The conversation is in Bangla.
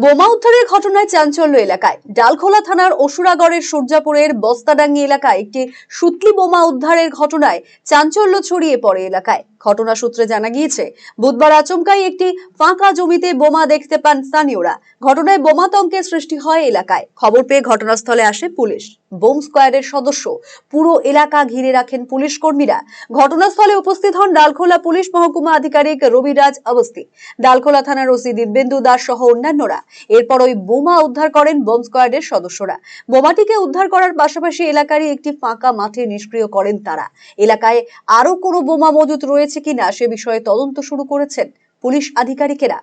বোমা উদ্ধারের ঘটনায় চাঞ্চল্য এলাকায়। ডালখোলা থানার অসুরাগড়ের সূর্যাপুরের বস্তাডাঙ্গি এলাকায় একটি সুতলি বোমা উদ্ধারের ঘটনায় চাঞ্চল্য ছড়িয়ে পড়ে এলাকায়। ঘটনা সূত্রে জানা গিয়েছে, বুধবার আচমকাই একটি ফাঁকা জমিতে বোমা দেখতে পান স্থানীয়রা। ঘটনায় বোমাতঙ্কের সৃষ্টি হয় এলাকায়। খবর পেয়ে ঘটনাস্থলে আসে পুলিশ। বোম স্কোয়াডের সদস্য পুরো এলাকা ঘিরে রাখেন পুলিশ কর্মীরা। ঘটনাস্থলে উপস্থিত হন ডালখোলা পুলিশ মহকুমা আধিকারিক রবিরাজ অবস্থি, ডালখোলা থানার ওসি দিব্যেন্দু দাস সহ অন্যান্যরা। এরপর ওই বোমা উদ্ধার করেন বোম স্কোয়াডের সদস্যরা। বোমাটিকে উদ্ধার করার পাশাপাশি এলাকারই একটি ফাঁকা মাঠে নিষ্ক্রিয় করেন তারা। এলাকায় আরো কোনো বোমা মজুত রয়েছে কিনা সে বিষয়ে তদন্ত শুরু করেছেন পুলিশ আধিকারিকেরা।